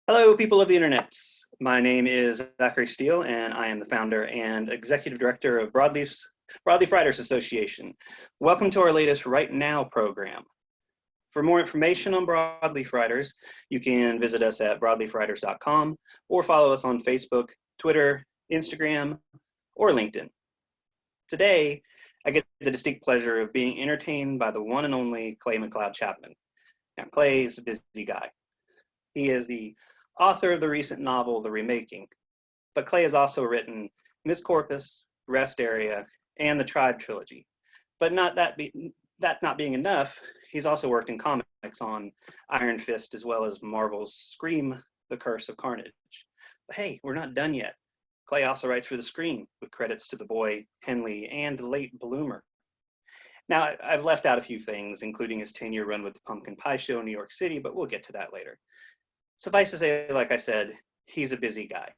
Hello, people of the internet. My name is Zachary Steele, and I am the founder and executive director of Broadleaf Writers Association. Welcome to our latest Right Now program. For more information on Broadleaf Writers, you can visit us at broadleafwriters.com or follow us on Facebook, Twitter, Instagram, or LinkedIn. Today, I get the distinct pleasure of being entertained by the one and only Clay McLeod Chapman. Now, Clay is a busy guy. He is the author of the recent novel, The Remaking, but Clay has also written Miss Corpus, Rest Area, and the Tribe trilogy. But that not being enough, he's also worked in comics on Iron Fist as well as Marvel's Scream, The Curse of Carnage. But hey, we're not done yet. Clay also writes for the screen, with credits to The Boy, Henley, and Late Bloomer. Now, I've left out a few things, including his 10-year run with the Pumpkin Pie Show in New York City, but we'll get to that later. Suffice to say, like I said, he's a busy guy.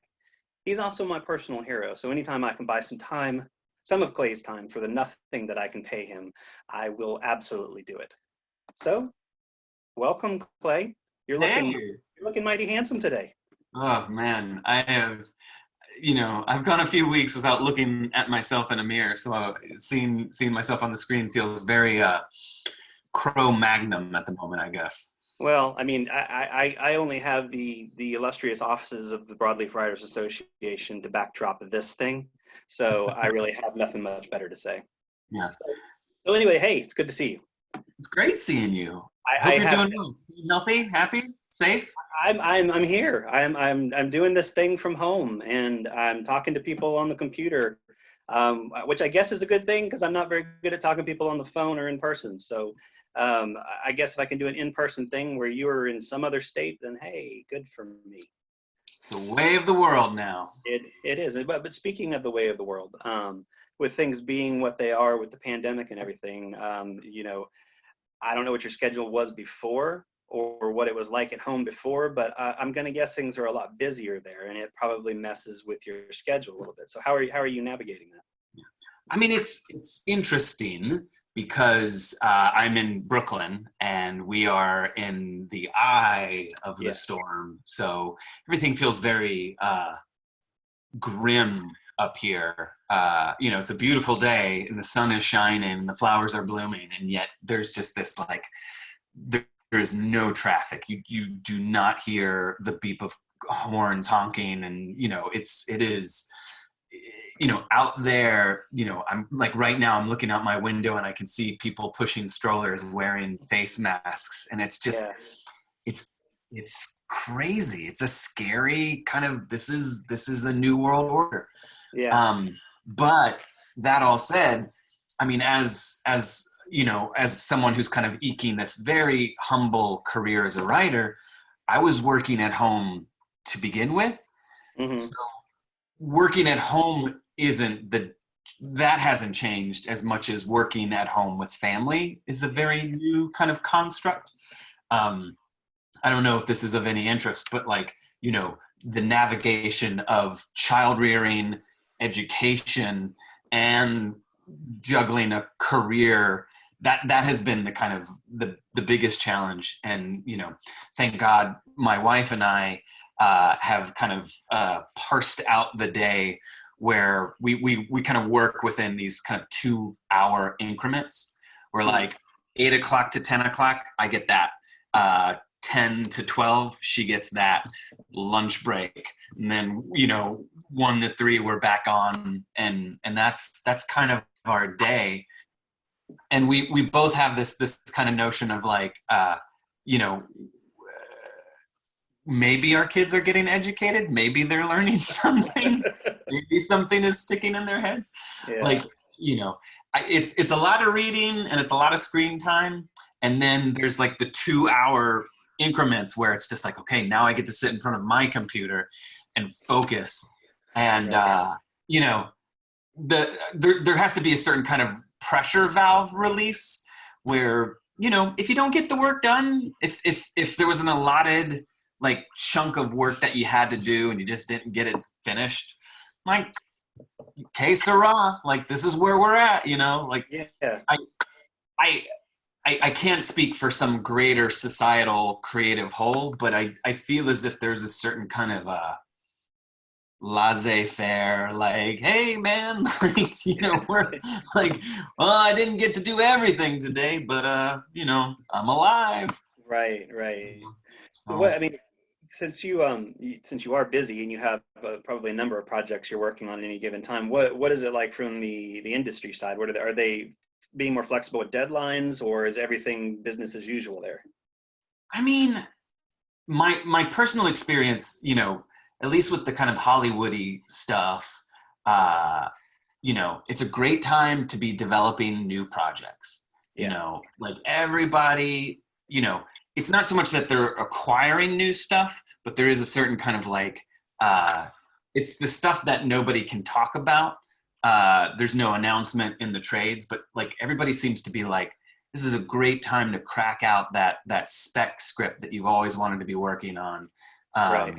He's also my personal hero, so anytime I can buy some of Clay's time for the nothing that I can pay him, I will absolutely do it. So, welcome, Clay. You're looking mighty handsome today. Oh man, I've gone a few weeks without looking at myself in a mirror, so seeing myself on the screen feels very Cro-Magnon at the moment, I guess. Well, I mean, I only have the illustrious offices of the Broadleaf Writers Association to backdrop this thing, so I really have nothing much better to say. Yeah. So anyway, hey, it's good to see you. It's great seeing you. I hope you're doing well. Healthy, happy, safe. I'm here. I'm doing this thing from home, and I'm talking to people on the computer, which I guess is a good thing because I'm not very good at talking to people on the phone or in person. So. I guess if I can do an in-person thing where you are in some other state, then hey, good for me. It's the way of the world now. It is. But speaking of the way of the world, with things being what they are with the pandemic and everything, I don't know what your schedule was before or what it was like at home before, but I'm going to guess things are a lot busier there, and it probably messes with your schedule a little bit. So how are you navigating that? Yeah. I mean, it's interesting. Because I'm in Brooklyn and we are in the eye of the storm. So everything feels very grim up here. It's a beautiful day and the sun is shining and the flowers are blooming. And yet there's just this there's no traffic. You do not hear the beep of horns honking. And, it is out there, I'm like right now I'm looking out my window and I can see people pushing strollers wearing face masks. And it's just, it's crazy. It's a scary kind of, this is a new world order. Yeah. But that all said, I mean, as someone who's kind of eking this very humble career as a writer, I was working at home to begin with. Mm-hmm. So working at home that hasn't changed as much as working at home with family is a very new kind of construct. I don't know if this is of any interest, but the navigation of child rearing, education, and juggling a career, that has been the kind of the biggest challenge. And, thank God my wife and I have kind of parsed out the day where we kind of work within these kind of 2-hour increments. We're like 8 o'clock to 10 o'clock, I get that. 10 to 12, she gets that. Lunch break. And then, 1 to 3, we're back on. And that's kind of our day. And we both have this kind of notion of maybe our kids are getting educated. Maybe they're learning something. Maybe something is sticking in their heads. Yeah. It's a lot of reading and it's a lot of screen time. And then there's the 2-hour increments where it's just okay, now I get to sit in front of my computer and focus. And, there has to be a certain kind of pressure valve release where, if you don't get the work done, if there was an allotted chunk of work that you had to do and you just didn't get it finished, que sera, this is where we're at, Yeah. I can't speak for some greater societal creative whole, but I feel as if there's a certain kind of laissez-faire, like, hey man, like, you know, we're like, well, I didn't get to do everything today, but you know, I'm alive. Right, right. So So, what, I mean, since you are busy and you have probably a number of projects you're working on at any given time, what is it like from the industry side? Are they being more flexible with deadlines, or is everything business as usual there? I mean, my personal experience, you know, at least with the kind of Hollywoody stuff, uh, you know, it's a great time to be developing new projects. You Yeah, know, like everybody, you know, it's not so much that they're acquiring new stuff, but there is a certain kind of like, it's the stuff that nobody can talk about. There's no announcement in the trades, but like everybody seems to be like, this is a great time to crack out that spec script that you've always wanted to be working on. right. Um,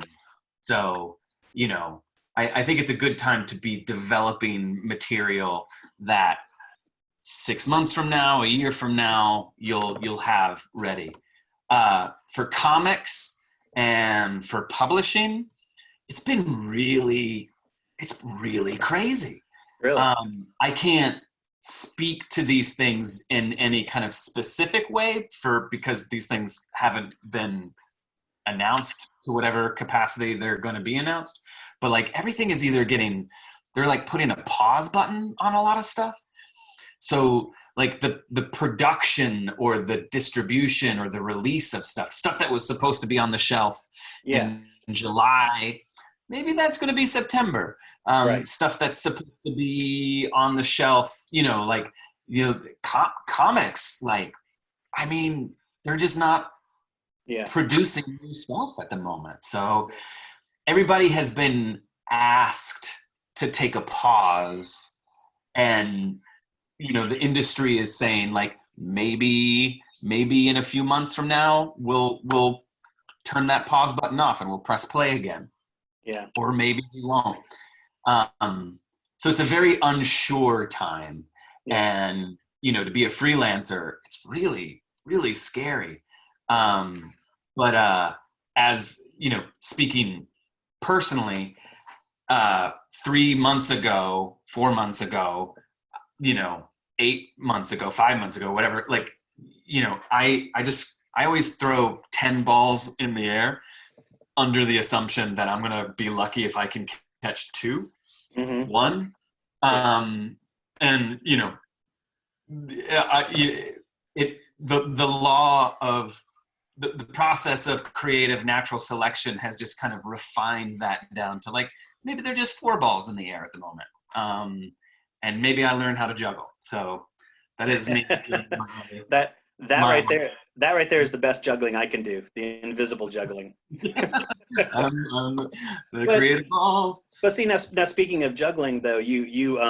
so, you know, I think it's a good time to be developing material that 6 months from now, a year from now, you'll have ready. For comics and for publishing, it's really crazy. Really? I can't speak to these things in any kind of specific way because these things haven't been announced to whatever capacity they're going to be announced. But like everything is either they're like putting a pause button on a lot of stuff. So like the production or the distribution or the release of stuff that was supposed to be on the shelf Yeah, in July, maybe that's going to be September. right. Stuff that's supposed to be on the shelf, you know, like, you know, comics, like, I mean, they're just not Yeah, producing new stuff at the moment. So everybody has been asked to take a pause, and you know the industry is saying like maybe in a few months from now we'll turn that pause button off and we'll press play again, yeah, or maybe we won't. So it's a very unsure time, yeah, and you know, to be a freelancer, it's really scary. But as you know, speaking personally, 3 months ago, 4 months ago, you know, 8 months ago, 5 months ago, whatever, like, you know, I always throw 10 balls in the air under the assumption that I'm gonna be lucky if I can catch hmm, one. yeah, And you know, the law of the process of creative natural selection has just kind of refined that down to like maybe they're just 4 balls in the air at the moment. And maybe I learned how to juggle. So that is me. that that my right there, that right there is the best juggling I can do, the invisible juggling. I'm the But creative balls. but see, now speaking of juggling though, you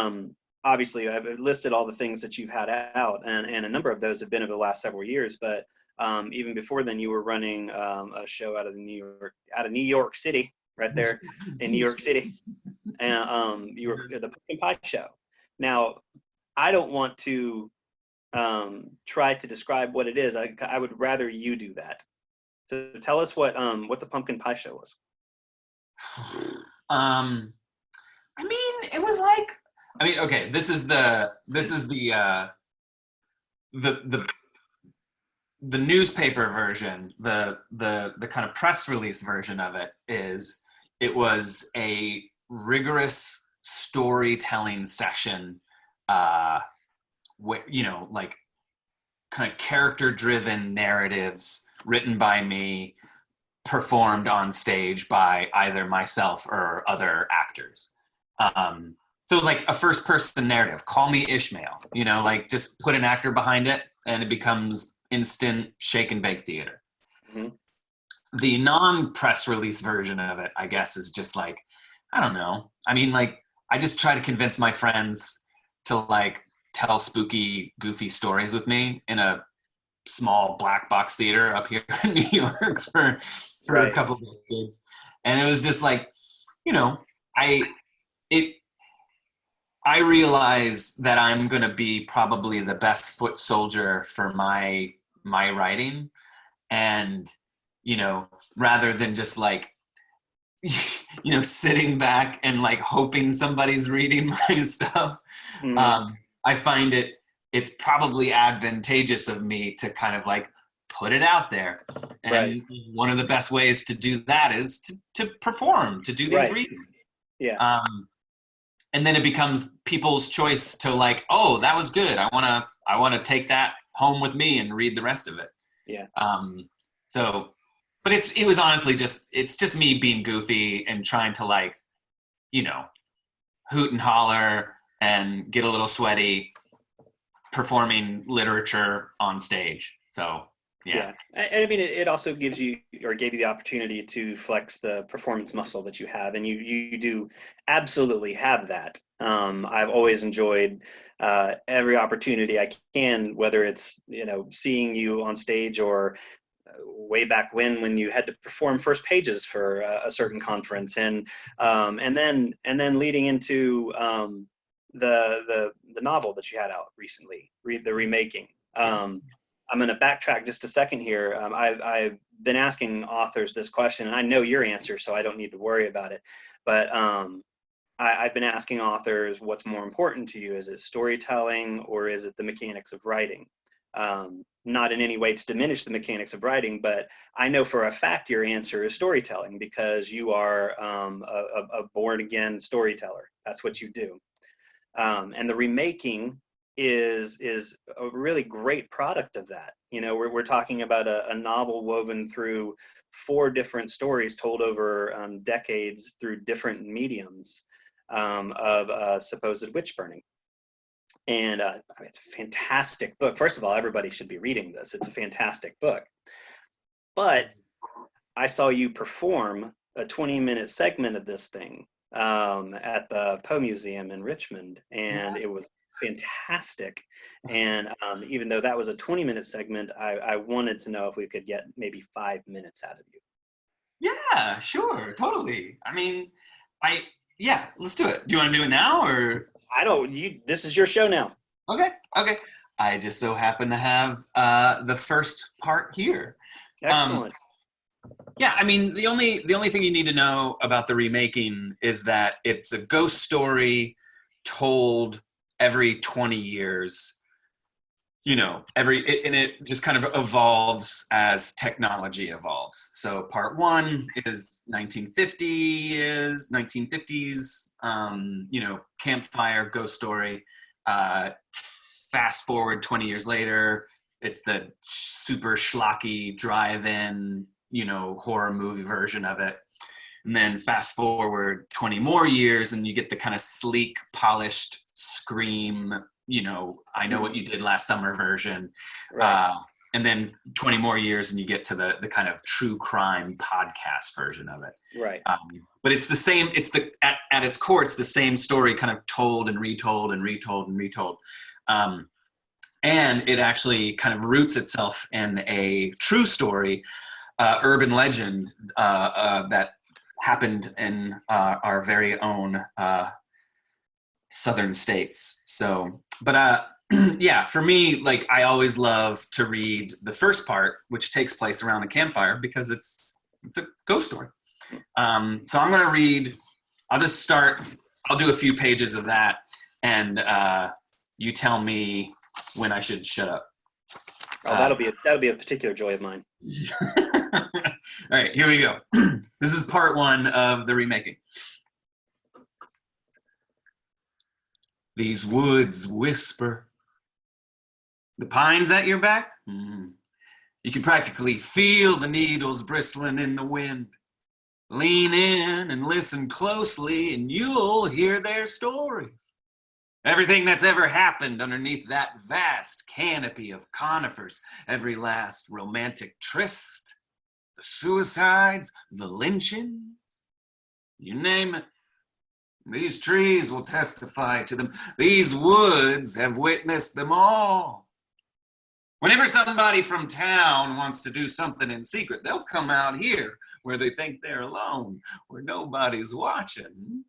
obviously I've listed all the things that you've had out, and a number of those have been over the last several years. But even before then, you were running a show out of New York City, right there in New York City, and you were the Pumpkin Pie Show. Now, I don't want to try to describe what it is. I would rather you do that. So tell us what the Pumpkin Pie Show was. um I mean, it was like, I mean, okay, the the newspaper version, the kind of press release version of it is, it was a rigorous storytelling session, you know, like kind of character driven narratives written by me, performed on stage by either myself or other actors. So like a first person narrative, call me Ishmael, you know, like just put an actor behind it and it becomes instant shake and bake theater. Hmm. The non-press release version of it, I guess, is just like, I don't know. I mean, like, I just try to convince my friends to like tell spooky, goofy stories with me in a small black box theater up here in New York for a Right. couple of decades. And it was just like, you know, it I realize that I'm going to be probably the best foot soldier for my writing, and rather than just like sitting back and like hoping somebody's reading my stuff, Mm, I find it's probably advantageous of me to kind of like put it out there. right. And one of the best ways to do that is to perform, to do these Right. readings. Yeah. And then it becomes people's choice to like, oh, that was good. I want to take that home with me and read the rest of it. Yeah. So, but it was honestly it's just me being goofy and trying to like, hoot and holler and get a little sweaty performing literature on stage. So, yeah. And I mean, it also gives you, or gave you, the opportunity to flex the performance muscle that you have, and you do absolutely have that. I've always enjoyed every opportunity I can, whether it's seeing you on stage, or way back when you had to perform first pages for a certain conference, and then leading into the novel that you had out recently, read the Remaking. I'm going to backtrack just a second here. I've been asking authors this question, and I know your answer, so I don't need to worry about it. But I've been asking authors, what's more important to you? Is it storytelling, or is it the mechanics of writing? Not in any way to diminish the mechanics of writing, but I know for a fact your answer is storytelling, because you are a born-again storyteller. That's what you do. And the Remaking is a really great product of that. We're talking about a novel woven through 4 different stories told over decades through different mediums, of supposed witch burning. And it's a fantastic book. First of all, everybody should be reading this. It's a fantastic book. But I saw you perform a 20-minute segment of this thing at the Poe Museum in Richmond, and it was fantastic. And even though that was a 20-minute segment, I wanted to know if we could get maybe 5 minutes out of you. Yeah, sure, totally. I mean, yeah, let's do it. Do you want to do it now, or? I don't. This is your show now. Okay. I just so happen to have the first part here. Excellent. Yeah, I mean, the only thing you need to know about the Remaking is that it's a ghost story told every 20 years. And it just kind of evolves as technology evolves. So part 1 is 1950s, campfire ghost story. Fast forward 20 years later, it's the super schlocky drive-in, horror movie version of it. And then fast forward 20 more years and you get the kind of sleek, polished Scream, I Know What You Did Last Summer version. Right. And then 20 more years and you get to the kind of true crime podcast version of it. Right. But it's the same, at its core, it's the same story kind of told and retold and retold and retold. And it actually kind of roots itself in a true story, urban legend that happened in our very own southern states. So, but yeah, for me, like I always love to read the first part, which takes place around a campfire, because it's a ghost story. So I'm going to read. I'll just start. I'll do a few pages of that, and you tell me when I should shut up. Oh, that'll be a particular joy of mine. All right, here we go. This is part 1 of the Remaking. These woods whisper. The pines at your back? You can practically feel the needles bristling in the wind. Lean in and listen closely and you'll hear their stories. Everything that's ever happened underneath that vast canopy of conifers, every last romantic tryst, the suicides, the lynchings, you name it. These trees will testify to them. These woods have witnessed them all. Whenever somebody from town wants to do something in secret, they'll come out here where they think they're alone, where nobody's watching.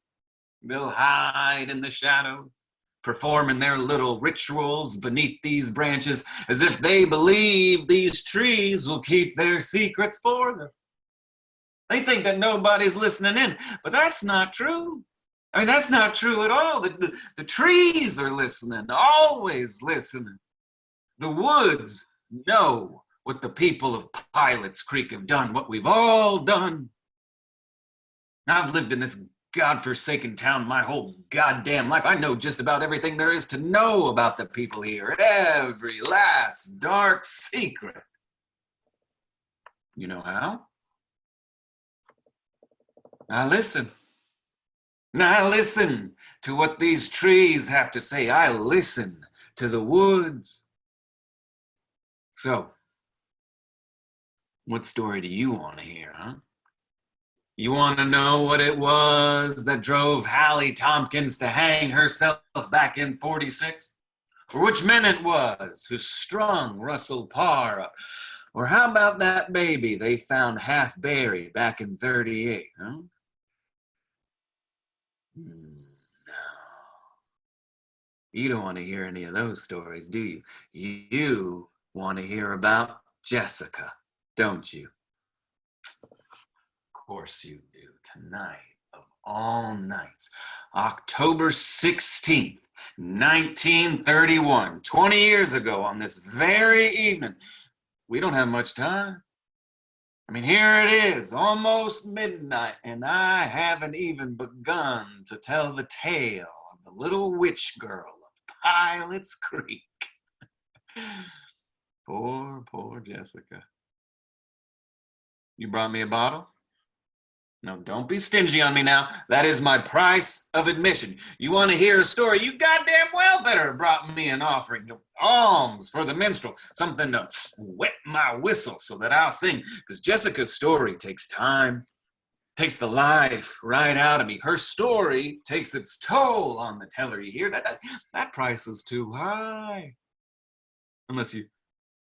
They'll hide in the shadows, performing their little rituals beneath these branches as if they believe these trees will keep their secrets for them. They think that nobody's listening in, but that's not true. I mean, that's not true at all. The trees are listening, always listening. The woods know what the people of Pilot's Creek have done, what we've all done. I've lived in this godforsaken town my whole goddamn life. I know just about everything there is to know about the people here, every last dark secret. You know how? I listen. I listen to what these trees have to say. I listen to the woods. So, what story do you want to hear, huh? You want to know what it was that drove Hallie Tompkins to hang herself back in 46? Or which men it was who strung Russell Parr up? Or how about that baby they found half buried back in 38, huh? No. You don't want to hear any of those stories, do you? You want to hear about Jessica, don't you? Of course you do. Tonight of all nights, October 16th, 1931, 20 years ago on this very evening. We don't have much time. I mean, here it is, almost midnight, and I haven't even begun to tell the tale of the little witch girl of Pilot's Creek. Poor Jessica. You brought me a bottle? No, don't be stingy on me now. That is my price of admission. You want to hear a story? You goddamn well better have brought me an offering. Alms for the minstrel. Something to wet my whistle so that I'll sing. Because Jessica's story takes time. Takes the life right out of me. Her story takes its toll on the teller. You hear that? That price is too high. Unless you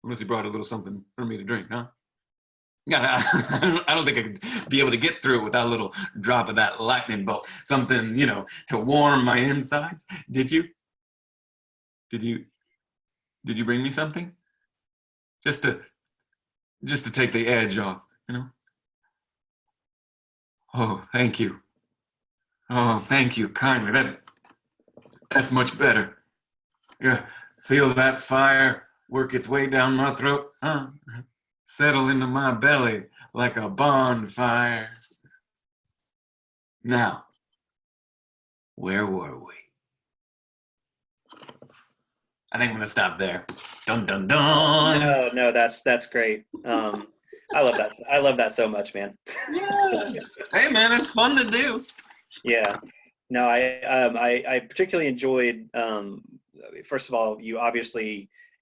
brought a little something for me to drink, huh? Yeah, I don't think I could be able to get through it without a little drop of that lightning bolt. Something, to warm my insides. Did you? Did you bring me something? Just to take the edge off, Oh, thank you. Oh, thank you kindly. That's much better. Yeah, feel that fire work its way down my throat, huh? Settle into my belly like a bonfire. Now, where were we? I think I'm gonna stop there. Dun dun dun. No, that's great. I love that. I love that so much, man. Yeah. Hey, man, it's fun to do. Yeah. No, I particularly enjoyed. First of all,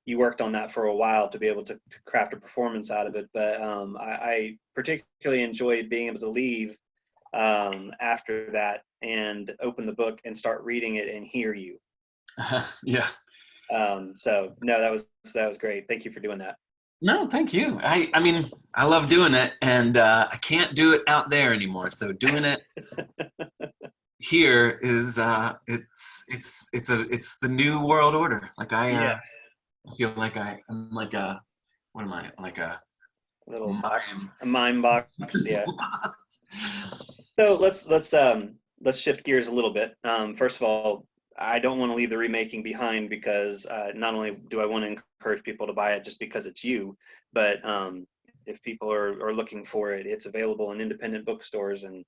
you worked on that for a while to be able to craft a performance out of it. But I particularly enjoyed being able to leave after that and open the book and start reading it and hear you. Yeah. So no, that was great. Thank you for doing that. No, thank you. I mean, I love doing it, and I can't do it out there anymore. So doing it here is it's the new world order. Like I feel like I'm like a, what am I, like a little mime. A mime box. Yeah. So let's shift gears a little bit. First of all, I don't want to leave the remaking behind because not only do I want to encourage people to buy it just because it's you, but if people are looking for it, it's available in independent bookstores, and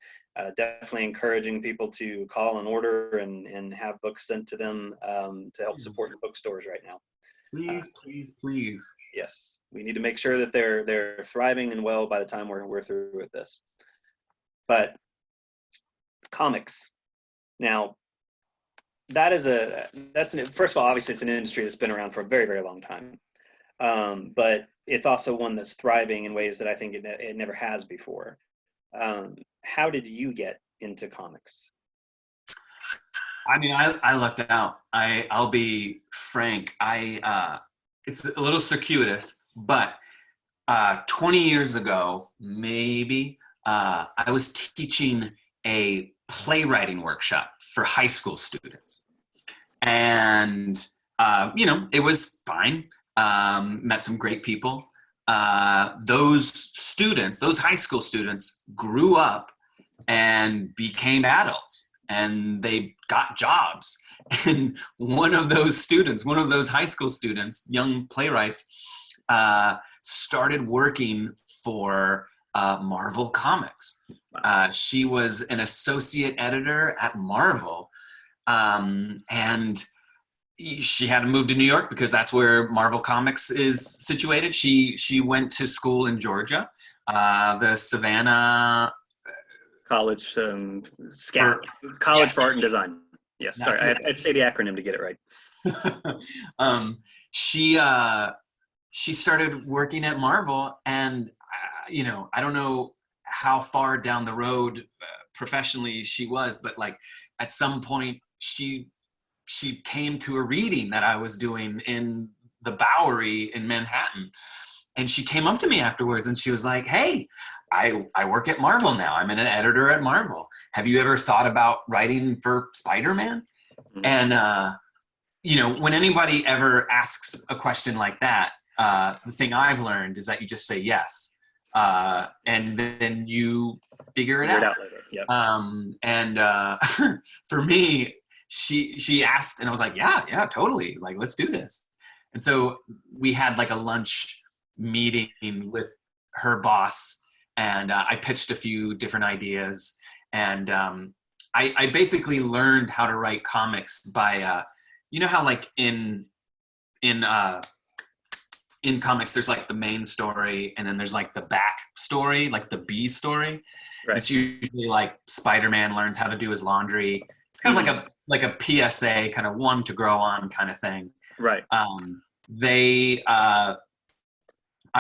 definitely encouraging people to call and order and have books sent to them to help support the bookstores right now. Please. Yes, we need to make sure that they're thriving and well by the time we're through with this. But comics, now, first of all, obviously it's an industry that's been around for a very, very long time. But it's also one that's thriving in ways that I think it never has before. How did you get into comics? I mean, I lucked out. I'll be frank. It's a little circuitous, but 20 years ago, maybe, I was teaching a playwriting workshop for high school students. And, it was fine. Met some great people. Those high school students grew up and became adults, and they got jobs. And one of those high school students, young playwrights, started working for Marvel Comics. She was an associate editor at Marvel, and she had to move to New York because that's where Marvel Comics is situated. She went to school in Georgia, the Savannah College, College for Art and Design. Yes, sorry, I have to say the acronym to get it right. She started working at Marvel, and I don't know how far down the road professionally she was, but like at some point she came to a reading that I was doing in the Bowery in Manhattan, and she came up to me afterwards and she was like, "Hey, I work at Marvel now. I'm an editor at Marvel. Have you ever thought about writing for Spider-Man?" Mm-hmm. And when anybody ever asks a question like that, the thing I've learned is that you just say yes, and then you figure it out later. Yep. For me, she asked, and I was like, yeah, totally. Like, let's do this. And so we had like a lunch meeting with her boss, and I pitched a few different ideas, and I basically learned how to write comics by, how like in comics there's like the main story, and then there's like the back story, like the B story. Right. It's usually like Spider-Man learns how to do his laundry. It's kind of like a PSA, kind of one to grow on kind of thing. Right. I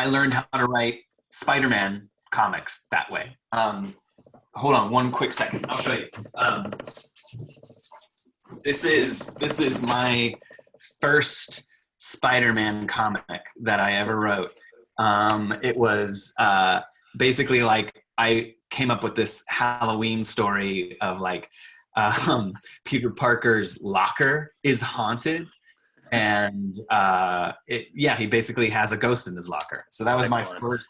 learned how to write Spider-Man comics that way. Hold on one quick second. I'll show you. This is my first Spider-Man comic that I ever wrote. It was basically like I came up with this Halloween story of like Peter Parker's locker is haunted, and he basically has a ghost in his locker. So that was Excellent. My first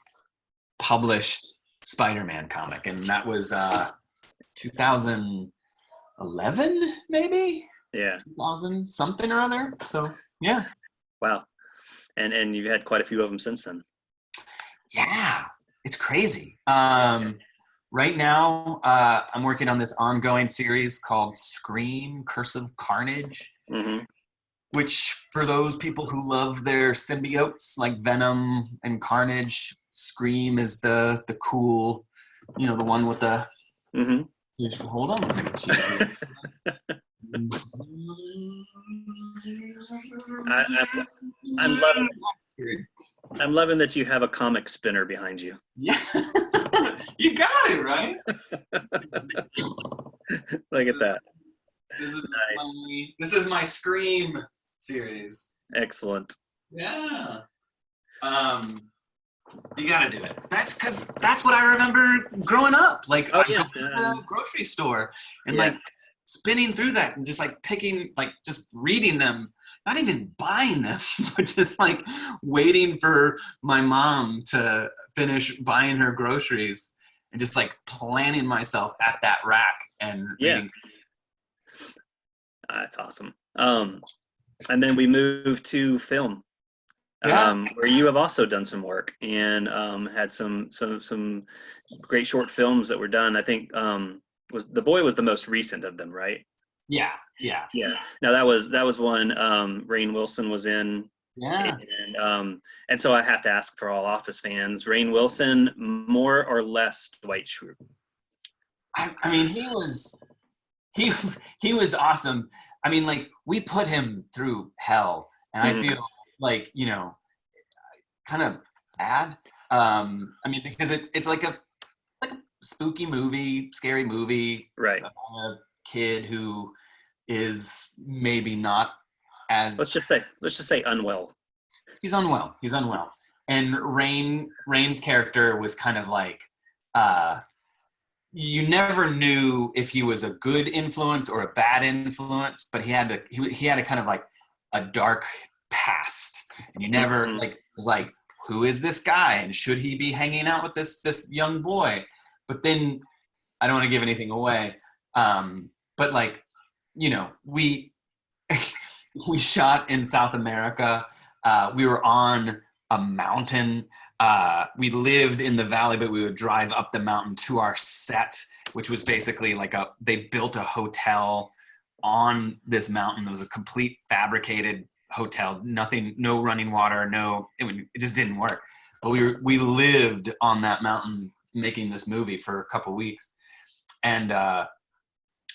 published Spider-Man comic, and that was 2011 maybe. Yeah, 2000 something or other. So yeah. Wow. And you've had quite a few of them since then. Yeah, it's crazy. Right now, I'm working on this ongoing series called Scream, Curse of Carnage, mm-hmm. which for those people who love their symbiotes like Venom and Carnage, Scream is the cool, the one with the... Mm-hmm. Hold on one second. I'm loving that you have a comic spinner behind you. Yeah. You got it, right? Look at that. This is nice. This is my Scream series. Excellent. Yeah. You gotta do it. That's what I remember growing up. Like I go to the grocery store and like spinning through that and just like picking, like just reading them, not even buying them, but just like waiting for my mom to finish buying her groceries and just like planning myself at that rack and reading. That's awesome. And then we moved to film, where you have also done some work and had some great short films that were done. I think was The Boy was the most recent of them, right? Yeah. Now that was one Rainn Wilson was in. Yeah. And so I have to ask for all Office fans, Rainn Wilson, more or less Dwight Schrute? I mean, he was awesome. I mean, like we put him through hell, and I feel like kind of bad. I mean, because it's like a spooky movie, scary movie, right? A kid who is maybe not as let's just say unwell. He's unwell, and Rainn's character was kind of like you never knew if he was a good influence or a bad influence, but he had a kind of like a dark past, and you never like was like, who is this guy, and should he be hanging out with this young boy? But then I don't want to give anything away, but like, you know, we we shot in South America. We were on a mountain. We lived in the valley, but we would drive up the mountain to our set, which was basically like they built a hotel on this mountain. It was a complete fabricated hotel, nothing, no running water, it just didn't work. But we lived on that mountain making this movie for a couple weeks. And,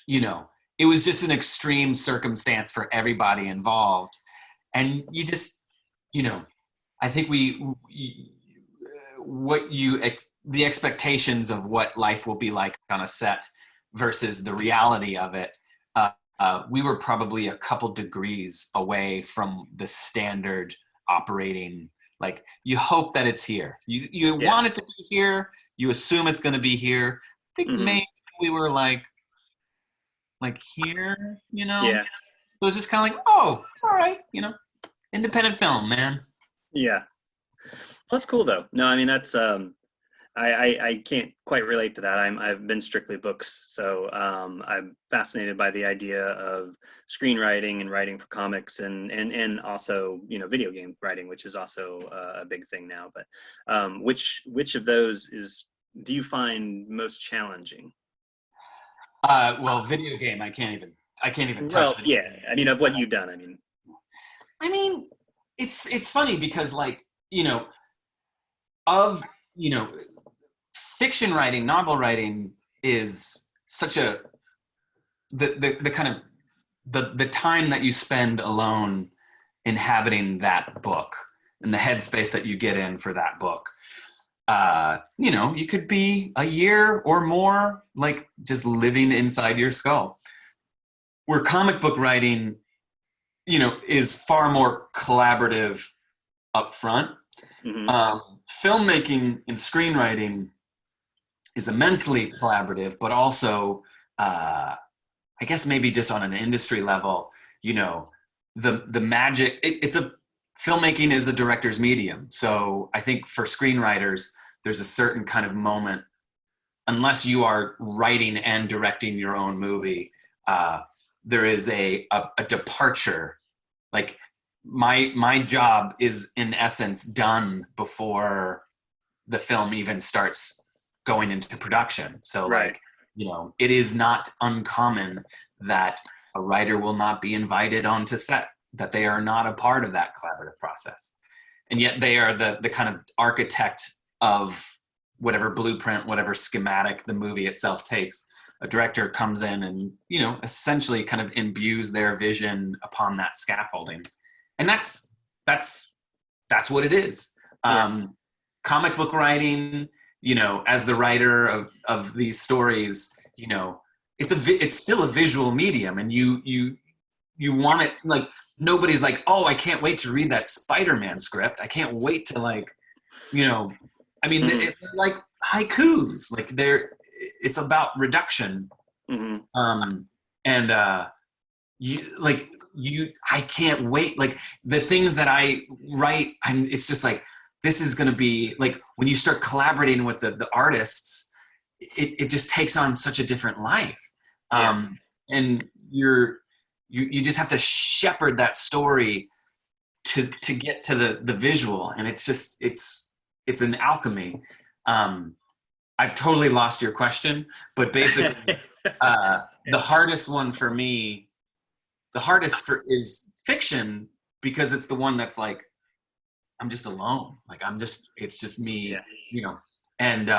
you know, it was just an extreme circumstance for everybody involved. And you just, you know, I think the expectations of what life will be like on a set versus the reality of it, we were probably a couple degrees away from the standard operating. Like, you hope that it's here. You want it to be here. You assume it's going to be here. I think maybe we were like here, you know? Yeah. So it's just kind of like, oh, all right, you know, independent film, man. Yeah. Well, that's cool though. No, I mean, that's, I can't quite relate to that. I've been strictly books. So, I'm fascinated by the idea of screenwriting and writing for comics and also, you know, video game writing, which is also a big thing now. But, which of those do you find most challenging? Well, video game, I can't even touch Well, yeah, I mean, of what you've done, I mean, it's funny because, like, you know, fiction writing, novel writing is such the kind of the time that you spend alone inhabiting that book and the headspace that you get in for that book. You know, you could be a year or more, like, just living inside your skull. Where comic book writing, you know, is far more collaborative up front. Filmmaking and screenwriting is immensely collaborative, but also, I guess maybe just on an industry level, you know, the magic, filmmaking is a director's medium. So I think for screenwriters, there's a certain kind of moment, unless you are writing and directing your own movie, there is a departure. Like, my job is in essence done before the film even starts going into production. So like, you know, it is not uncommon that a writer will not be invited onto set, that they are not a part of that collaborative process. And yet they are the kind of architect of whatever blueprint, whatever schematic the movie itself takes. A director comes in and, you know, essentially kind of imbues their vision upon that scaffolding. And that's what it is. Comic book writing, you know, as the writer of these stories, you know, it's still a visual medium, and you want it, like, nobody's like, oh, I can't wait to read that Spider-Man script. I can't wait to, like, you know, I mean, they're like haikus, like it's about reduction. I can't wait. Like, the things that I write, it's just like, this is going to be like, when you start collaborating with the artists, it just takes on such a different life. And you just have to shepherd that story to get to the visual. And it's just, it's an alchemy. I've totally lost your question, but basically, the hardest one for me, is fiction, because it's the one that's like, I'm just alone. Like, it's just me, you know. And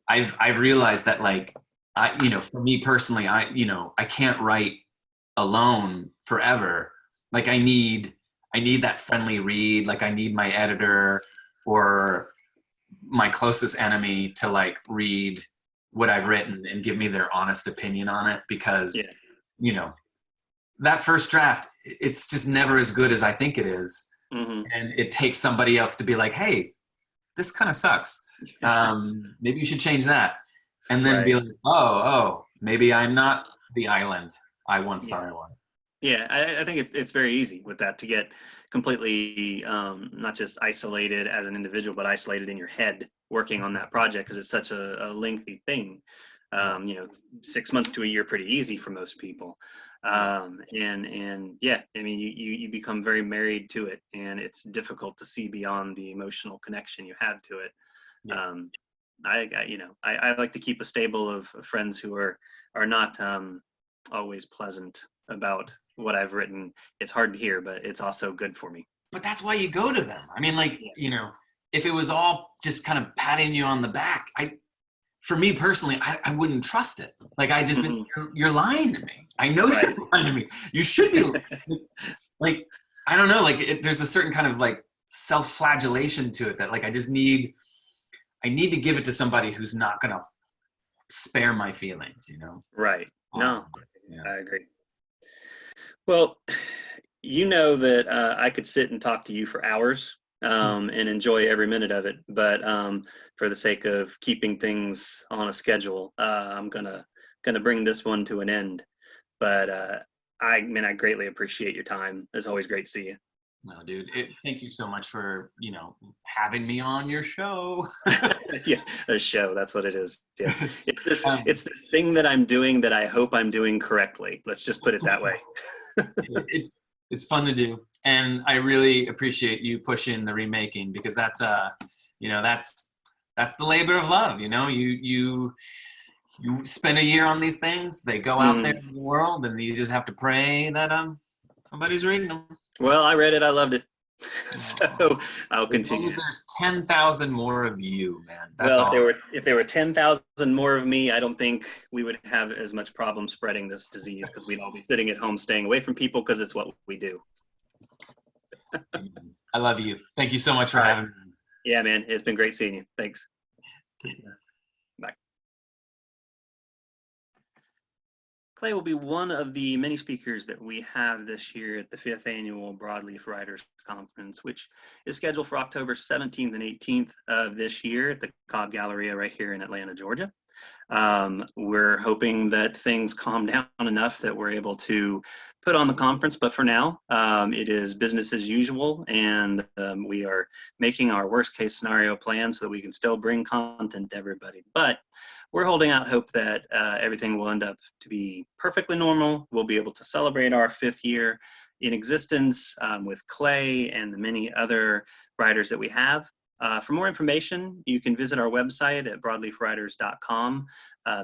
I've realized that, like, you know, for me personally, I can't write alone forever. Like, I need that friendly read. Like, I need my editor or my closest enemy to, like, read what I've written and give me their honest opinion on it, because, you know, that first draft, it's just never as good as I think it is. And it takes somebody else to be like, hey, this kind of sucks. Maybe you should change that. and then be Right. like, oh, maybe I'm not the island I once thought Yeah. I was. Yeah, I think it's very easy with that to get completely not just isolated as an individual, but isolated in your head working on that project because it's such a lengthy thing. Yeah, 6 months to a year, pretty easy for most people. yeah, And yeah, I mean, you become very married to it, and it's difficult to see beyond the emotional connection you have to it. yeah. Um, I like to keep a stable of friends who are not always pleasant about what I've written. It's hard to hear, but it's also good for me. But that's why you go to them. I mean, like, Yeah. if it was all just kind of patting you on the back, for me personally, I wouldn't trust it. Like, I just be like, Hmm. you're lying to me. I know Right. you're lying to me. You should be like, I don't know, like there's a certain kind of like self-flagellation to it that like I need to give it to somebody who's not gonna spare my feelings. Right. No, Yeah. I agree. Well, you know that I could sit and talk to you for hours and enjoy every minute of it, but for the sake of keeping things on a schedule, I'm gonna bring this one to an end. But I mean, I greatly appreciate your time. It's always great to see you. No, dude. Thank you so much for having me on your show. Yeah, a show. That's what it is. Yeah, it's this. um, It's this thing that I'm doing that I hope I'm doing correctly. Let's just put it that way. it's fun to do, and I really appreciate you pushing the remaking because that's the labor of love. You spend a year on these things. They go out there Mm. in the world, and you just have to pray that somebody's reading them. Well, I read it. I loved it. Oh, So I'll as long as continue. there's 10,000 more of you, man, that's Well, if there all. were if there were 10,000 more of me, I don't think we would have as much problem spreading this disease because we'd all be sitting at home, staying away from people because it's what we do. I love you. Thank you so much for All right. having me. Yeah, man. It's been great seeing you. Thanks. Take care. Bye. Clay will be one of the many speakers that we have this year at the 5th Annual Broadleaf Writers Conference, which is scheduled for October 17th and 18th of this year at the Cobb Galleria right here in Atlanta, Georgia. We're hoping that things calm down enough that we're able to put on the conference, but for now, it is business as usual, and we are making our worst case scenario plan so that we can still bring content to everybody. But we're holding out hope that everything will end up to be perfectly normal. We'll be able to celebrate our 5th year in existence with Clay and the many other writers that we have. For more information, you can visit our website at broadleafwriters.com.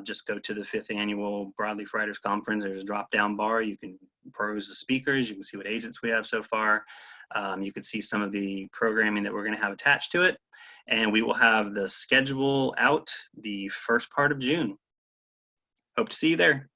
Just go to the 5th Annual Broadleaf Writers Conference. There's a drop-down bar. You can peruse the speakers. You can see what agents we have so far. You can see some of the programming that we're going to have attached to it. And we will have the schedule out the first part of June. Hope to see you there.